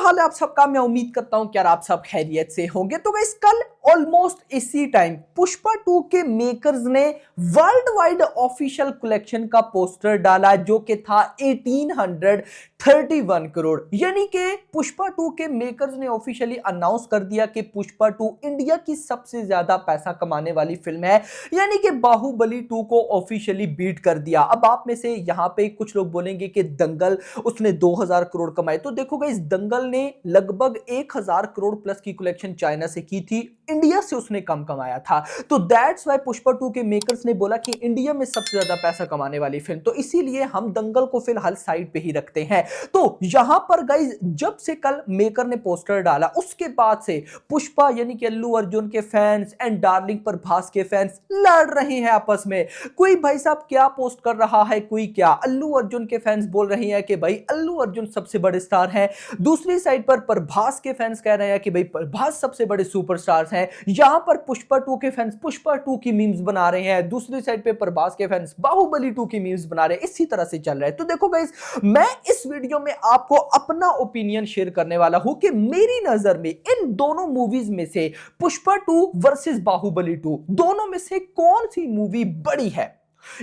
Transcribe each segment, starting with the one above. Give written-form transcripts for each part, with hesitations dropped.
हाल है आप सबका। मैं उम्मीद करता हूं कि यार आप सब खैरियत से होंगे। तो गाइस कल ऑलमोस्ट इसी टाइम पुष्पा 2 के मेकर्स ने वर्ल्ड वाइड ऑफिशियल कलेक्शन का पोस्टर डाला जो कि था 1831 करोड़। यानी कि पुष्पा 2 के मेकर्स ने ऑफिशियली अनाउंस कर दिया कि पुष्पा 2 इंडिया की सबसे ज्यादा पैसा कमाने वाली फिल्म है। यानी कि बाहुबली 2 को ऑफिशियली बीट कर दिया। अब आप में से यहां पे कुछ लोग बोलेंगे कि दंगल उसने 2000 करोड़ कमाए, तो देखो गाइस दंगल ने लगभग 1000 करोड़ प्लस की कलेक्शन चाइना से की थी, इंडिया से उसने कम कमाया था। तो दैट्स वाई पुष्पा 2 के मेकर्स ने बोला कि इंडिया में सबसे ज्यादा पैसा कमाने वाली फिल्म, तो इसीलिए हम दंगल को फिलहाल साइड पे ही रखते हैं। तो यहां पर गाइस जब से कल मेकर ने पोस्टर डाला उसके बाद से पुष्पा यानी कि अल्लू अर्जुन के फैंस एंड डार्लिंग प्रभास के फैंस लड़ रहे हैं आपस में। कोई भाई साहब क्या पोस्ट कर रहा है, कोई क्या। अल्लू अर्जुन के फैंस बोल रहे हैं कि भाई अल्लू अर्जुन सबसे बड़े स्टार हैं, दूसरी साइड पर प्रभास के फैंस कह रहे हैं कि भाई प्रभास सबसे बड़े सुपरस्टार्स हैं। यहां पर पुष्पा 2 के फैंस पुष्पा 2 की मीम्स बना रहे हैं, दूसरी साइड पे प्रभास के फैंस बाहुबली 2 की मीम्स बना रहे हैं। इसी तरह से चल रहा है। तो देखो गाइस मैं इस वीडियो में आपको अपना ओपिनियन शेयर करने वाला हूं कि मेरी नजर में इन दोनों मूवीज में से पुष्पा 2 वर्सेस बाहुबली 2 दोनों में से कौन सी मूवी बड़ी है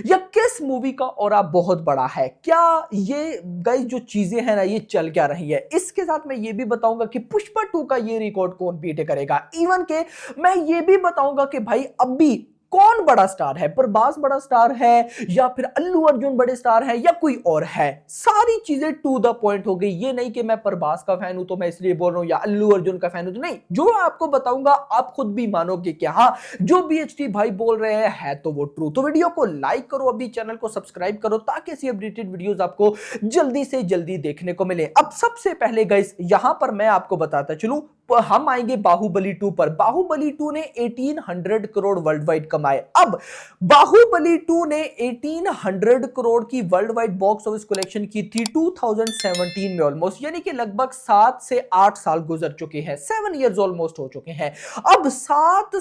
या किस मूवी का ऑरा बहुत बड़ा है। क्या ये गाइस जो चीजें हैं ना ये चल क्या रही है। इसके साथ मैं ये भी बताऊंगा कि पुष्पा 2 का ये रिकॉर्ड कौन बीट करेगा। इवन के मैं ये भी बताऊंगा कि भाई अभी कौन बड़ा स्टार है, प्रभास बड़ा स्टार है या फिर अल्लू अर्जुन बड़े स्टार है या कोई और है। सारी चीजें टू द पॉइंट हो गई। ये नहीं कि मैं प्रभास का फैन हूं तो मैं इसलिए बोल रहा हूं या अल्लू अर्जुन का फैन हूं तो नहीं। जो आपको बताऊंगा आप खुद भी मानोगे कि हाँ जो बीएचटी भाई बोल रहे हैं है तो वो ट्रू। तो वीडियो को लाइक करो, अभी चैनल को सब्सक्राइब करो ताकि ऐसी अपडेटेड वीडियोस आपको जल्दी से जल्दी देखने को मिले। अब सबसे पहले गाइस यहां पर मैं आपको बताता चलूं, हम आएंगे बाहुबली 2 पर। बाहुबली 2 ने 1800 करोड़ वर्ल्ड वाइड कमाए। अब बाहुबली 2 ने 1800 करोड़ की world wide box office collection की थी 2017 में ऑलमोस्ट, यानी कि लगभग 7 से 8 साल गुजर चुके हैं, 7 इयर्स ऑलमोस्ट हो चुके हैं। अब 7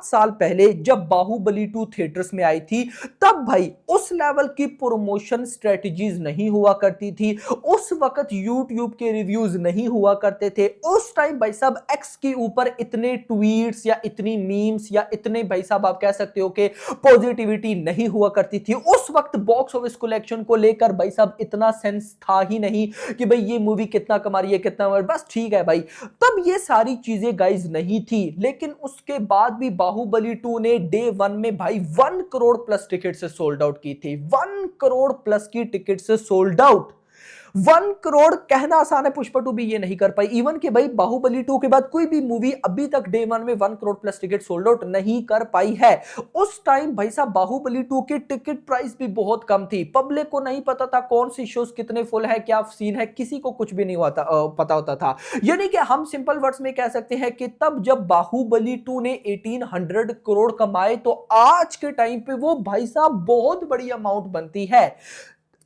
साल पहले जब बाहुबली 2 थिएटर्स में आई थी तब भाई उस लेवल की प्रमोशन स्ट्रेटजीज नहीं हुआ करती थी। उस वक्त यूट्यूब के रिव्यूज नहीं हुआ करते थे। उस टाइम भाई साहब एक्स के ऊपर इतने ट्वीट्स या इतनी मीम्स या इतने भाई साहब आप कह सकते हो कि पॉजिटिविटी नहीं हुआ करती थी। उस वक्त बॉक्स ऑफिस कलेक्शन को लेकर भाई साहब इतना सेंस था ही नहीं कि भाई ये मूवी कितना कमा रही है कितना, बस ठीक है भाई। तब ये सारी चीजें गाइज नहीं थी। लेकिन उसके बाद भी बाहुबली 2 ने डे 1 में भाई 1 करोड़ प्लस टिकट से सोल्ड आउट की थी। 1 करोड़ प्लस की टिकट से सोल्ड आउट। 1 करोड़ कहना आसान है, पुष्पा 2 भी ये नहीं कर पाई। इवन कि भाई बाहुबली 2 के बाद कोई भी मूवी अभी तक डे 1 में 1 crore plus ticket sold out नहीं कर पाई है। उस टाइम भाई साहब बाहुबली 2 की टिकट प्राइस भी बहुत कम थी। पब्लिक को नहीं पता था कौन सी शोज कितने फुल है, क्या सीन है, किसी को कुछ भी नहीं पता होता था। यानी कि हम सिंपल वर्ड्स में कह सकते हैं कि तब जब बाहुबली 2 ने 1800 करोड़ कमाए तो आज के टाइम पे वो भाई साहब बहुत बड़ी अमाउंट बनती है।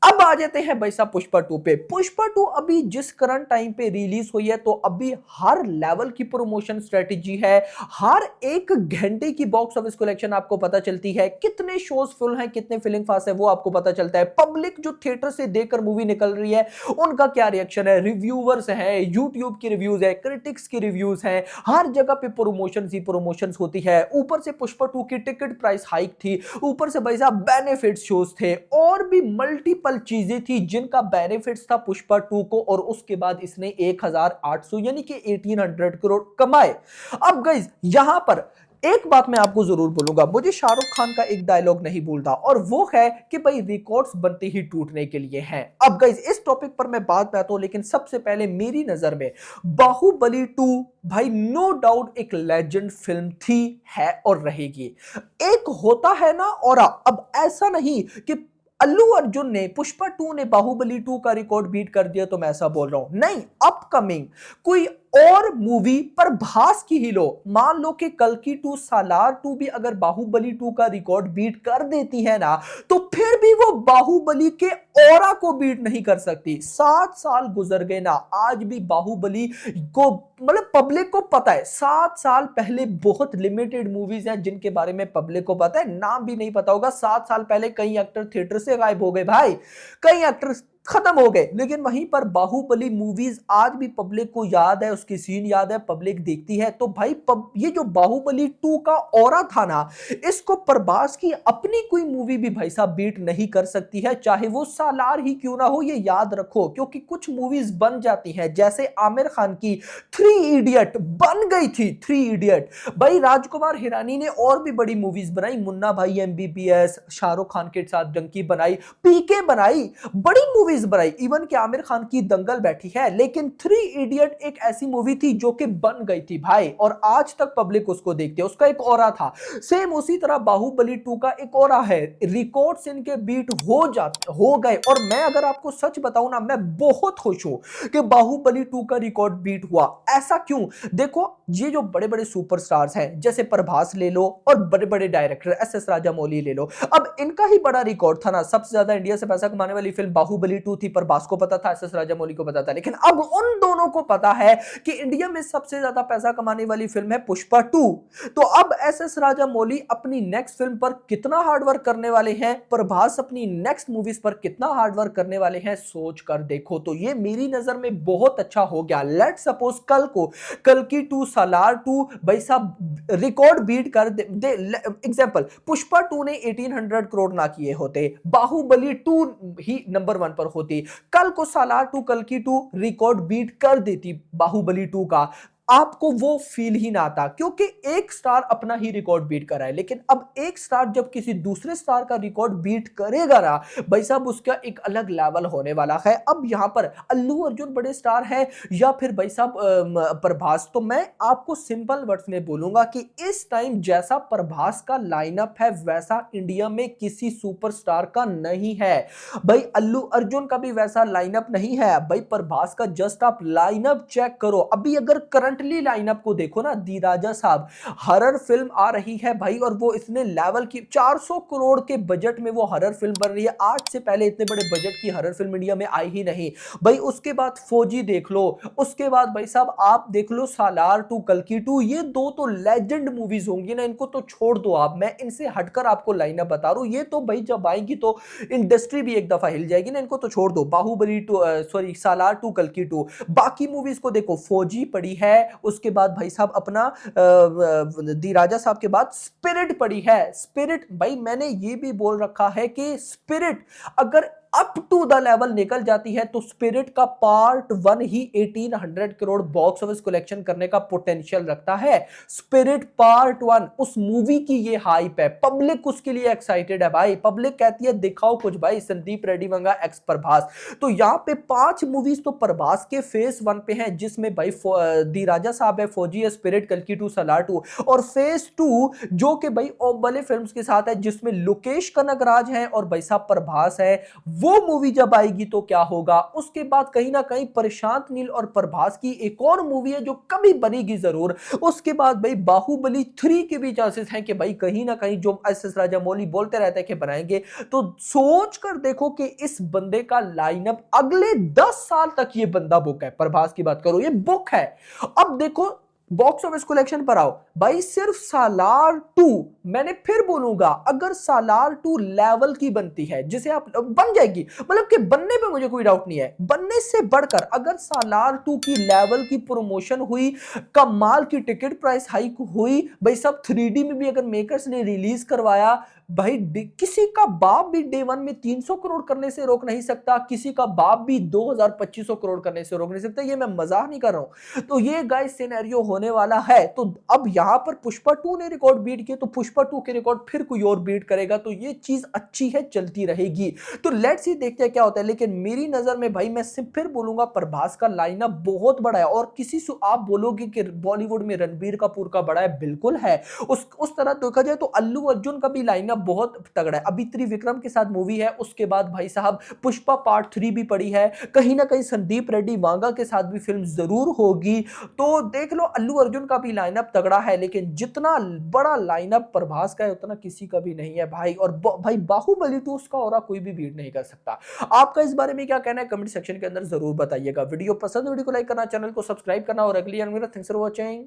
अब आ जाते हैं भाई साहब पुष्पा 2 पे। पुष्पा 2 अभी जिस करंट टाइम पे रिलीज हुई है तो अभी हर लेवल की प्रमोशन स्ट्रेटेजी है। हर एक घंटे की बॉक्स ऑफिस कलेक्शन आपको पता चलती है, कितने शोज फुल हैं कितने फिलिंग फास्ट है वो आपको पता चलता है। पब्लिक जो थिएटर से देखकर मूवी निकल रही है उनका क्या रिएक्शन है, रिव्यूअर्स है, यूट्यूब की रिव्यूज है, क्रिटिक्स की रिव्यूज है, हर जगह पे प्रमोशन ही प्रमोशन होती है। ऊपर से पुष्पा 2 की टिकट प्राइस हाइक थी, ऊपर से भाई साहब बेनिफिट शोज थे और भी मल्टीपल चीजें थी जिनका बेनिफिट्स था पुष्पा 2 को। और उसके बाद इसने 1800 यानी कि 1800 करोड़ कमाए। अब गाइस यहां पर एक बात मैं आपको जरूर बोलूंगा, मुझे शाहरुख खान का एक डायलॉग नहीं भूलता और वो है कि भाई रिकॉर्ड्स बनते ही टूटने के लिए हैं। अब गाइस इस टॉपिक पर मैं बात करता हूं, लेकिन सबसे पहले मेरी नजर में बाहुबली 2 भाई नो डाउट एक लेजेंड फिल्म थी, है और रहेगी। एक होता है ना ऑरा। अब ऐसा नहीं कि अल्लू अर्जुन ने पुष्पा 2 ने बाहुबली 2 का रिकॉर्ड बीट कर दिया तो मैं ऐसा बोल रहा हूं, नहीं। अपकमिंग कोई और मूवी प्रभास की ही लो, मान लो कि कल की 2 सालार 2 भी अगर बाहुबली 2 का रिकॉर्ड बीट कर देती है ना तो फिर भी वो बाहुबली के ऑरा को बीट नहीं कर सकती। 7 साल गुजर गए ना, आज भी बाहुबली को मतलब पब्लिक को पता है। 7 साल पहले बहुत लिमिटेड मूवीज हैं जिनके बारे में पब्लिक को पता है, नाम भी नहीं पता होगा। 7 साल पहले कई एक्टर थिएटर से गायब हो गए भाई, कई एक्टर खत्म हो गए। लेकिन वहीं पर बाहुबली मूवीज आज भी पब्लिक को याद है, उसकी सीन याद है, पब्लिक देखती है। तो भाई ये जो बाहुबली 2 का ऑरा था ना, इसको प्रभास की अपनी कोई मूवी भी भाई साहब बीट नहीं कर सकती है, चाहे वो सालार ही क्यों ना हो। ये याद रखो, क्योंकि कुछ मूवीज बन जाती हैं, जैसे आमिर खान की 3 इडियट बन गई थी। 3 इडियट भाई, राजकुमार हिरानी ने और भी बड़ी मूवीज बनाई, मुन्ना भाई एमबीबीएस, शाहरुख खान के साथ डंकी बनाई, पीके बनाई, बड़ी मूवीज बनाई। इवन कि आमिर खान की दंगल बैठी है, लेकिन 3 इडियट एक ऐसी मूवी थी जो कि बन गई थी भाई, और आज तक पब्लिक उसको देखती है, उसका एक ऑरा था। सेम उसी तरह बाहुबली 2 का एक ऑरा है, रिकॉर्ड्स इनके बीट हो गए। और मैं अगर आपको सच बताऊं ना, मैं बहुत खुश हूं कि बाहुबली 2 का रिकॉर्ड बीट हुआ। ऐसा क्यों? देखो, ये जो बड़े बड़े सुपरस्टार्स हैं, जैसे प्रभास ले लो और बड़े बड़े डायरेक्टर एस राजामौली ले लो, अब इनका ही बड़ा रिकॉर्ड था ना, सबसे ज्यादा इंडिया से पैसा कमाने वाली फिल्म बाहुबली 2 थी। प्रभास को पता था, एस राजामौली को पता था, लेकिन अब उन दोनों को पता है कि इंडिया में सबसे ज्यादा पैसा कमाने वाली फिल्म है पुष्पा 2। तो अब एस राजामौली अपनी नेक्स्ट फिल्म पर कितना हार्डवर्क करने वाले हैं, प्रभास अपनी नेक्स्ट मूवीज पर कितना हार्डवर्क करने वाले हैं, सोच कर देखो। तो ये मेरी नजर में बहुत अच्छा हो गया। लेट सपोज कल को कल्कि 2, सालार 2 भाई साहब रिकॉर्ड बीट कर दे। एग्जांपल, पुष्पा 2 ने 1800 करोड़ ना किए होते, बाहुबली 2 ही नंबर 1 पर होती, कल को सालार 2, कल्कि 2 रिकॉर्ड बीट कर देती बाहुबली 2 का, आपको वो फील ही ना आता, क्योंकि एक स्टार अपना ही रिकॉर्ड बीट कर रहा है। लेकिन अब एक स्टार जब किसी दूसरे स्टार का रिकॉर्ड बीट करेगा ना भाई साहब, उसका एक अलग लेवल होने वाला है। अब यहां पर अल्लू अर्जुन बड़े स्टार है या फिर भाई साहब प्रभास, तो मैं आपको सिंपल वर्ड्स में बोलूंगा कि इस टाइम जैसा प्रभास का लाइनअप है, वैसा इंडिया में किसी सुपरस्टार का नहीं है भाई। अल्लू अर्जुन का भी वैसा लाइनअप नहीं है भाई। प्रभास का जस्ट आप लाइनअप चेक करो, अभी अगर करंटली लाइनअप को देखो ना, दी राजा साहब हरर फिल्म आ रही है भाई, और वो इतने लेवल की 400 करोड़ के बजट में वो हरर फिल्म बन रही है। आज से पहले इतने बड़े बजट की हरर फिल्म इंडिया में आई ही नहीं भाई। उसके बाद फौजी देख लो, उसके बाद भाई साहब आप देख लो सालार 2, कल्कि 2, ये दो तो लेजेंड मूवीज होंगी ना, इनको तो छोड़ दो आप, मैं इनसे हटकर आपको लाइनअप बता रहा हूं। ये तो भाई जब आएंगी तो इंडस्ट्री भी एक दफा हिल जाएगी ना, इनको तो छोड़ दो। बाहुबली 2, सॉरी सालार 2, कल्कि 2, बाकी मूवीज को देखो, फौजी पड़ी है, उसके बाद भाई साहब अपना दी राजा साहब के बाद स्पिरिट पड़ी है। स्पिरिट भाई, मैंने ये भी बोल रखा है कि स्पिरिट अगर अप टू द लेवल निकल जाती है तो स्पिरिट का पार्ट 1 ही 1800 करोड़ बॉक्स ऑफिस कलेक्शन करने का पोटेंशियल रखता है। स्पिरिट पार्ट 1, उस मूवी की ये हाइप है, पब्लिक उसके लिए एक्साइटेड है भाई। पब्लिक कहती है दिखाओ कुछ भाई, संदीप रेड्डीवंगा एक्स प्रभास। तो यहां पे 5 मूवीज तो प्रभास के फेस 1 पे हैं, जिसमें भाई दी राजा साहब है, फौजी है, स्पिरिट, कल्कि 2, सालार 2, और फेस 2 जो कि भाई ओबले फिल्म्स के साथ है, जिसमें लोकेश कनगराज है और भाई साहब प्रभास है। वो मूवी जब आएगी तो क्या होगा, उसके बाद कहीं ना कहीं प्रशांत नील और प्रभास की एक और मूवी है जो कभी बनेगी जरूर। उसके बाद भाई बाहुबली 3 के भी चांसेस हैं कि भाई कहीं ना कहीं जो एस राजामौली बोलते रहते हैं कि बनाएंगे। तो सोच कर देखो कि इस बंदे का लाइनअप अगले 10 साल तक ये बंदा बुक है। प्रभास की बात करो, ये बुक है। अब देखो बॉक्स ऑफिस कलेक्शन पर आओ भाई, सिर्फ सालार 2, मैंने फिर बोलूंगा, अगर सालार 2 लेवल की बनती है, जिसे आप बन जाएगी, मतलब कि बनने पे मुझे कोई डाउट नहीं है, बनने से बढ़कर अगर सालार 2 की लेवल की प्रमोशन हुई, कमाल की टिकट प्राइस हाइक हुई भाई सब, 3D में भी अगर मेकर्स ने रिलीज करवाया भाई, किसी का बाप भी डे 1 में 300 करोड़ करने से रोक नहीं सकता, किसी का बाप भी 2000-2500 करोड़ करने से रोक नहीं सकता। ये मैं मजाक नहीं कर रहा हूं। तो ये गाइस सिनेरियो होने वाला है। तो अब यहां पर पुष्पा 2 ने रिकॉर्ड बीट किए, तो पुष्पा 2 के रिकॉर्ड फिर कोई और बीट करेगा, तो ये चीज अच्छी है, चलती रहेगी। तो लेट्स सी, देखते हैं क्या होता है। लेकिन मेरी नजर में भाई, मैं सिर्फ फिर बोलूंगा, प्रभास का लाइनअप बहुत बड़ा है। और किसी से आप बोलोगे कि बॉलीवुड में रणबीर कपूर का बड़ा है, बिल्कुल है। उस तरह देखा जाए तो अल्लू अर्जुन का भी लाइनअप बहुत तगड़ा है। अभी त्रिविक्रम के साथ मूवी है, उसके बाद भाई साहब पुष्पा पार्ट 3 भी पड़ी है, कहीं ना कहीं संदीप रेड्डी वांगा के साथ भी फिल्म जरूर होगी। तो देख लो, अल्लू अर्जुन का भी लाइनअप तगड़ा है, लेकिन जितना बड़ा लाइनअप प्रभास का है उतना किसी का भी नहीं है भाई। और भाई बाहुबली 2 उसका और कोई भी बीट नहीं कर सकता। आपका इस बारे में क्या कहना है, कमेंट सेक्शन के अंदर जरूर बताइएगा। वीडियो पसंद, वीडियो को लाइक करना, चैनल को सब्सक्राइब करना, और अगली थैंक्स फॉर वॉचिंग।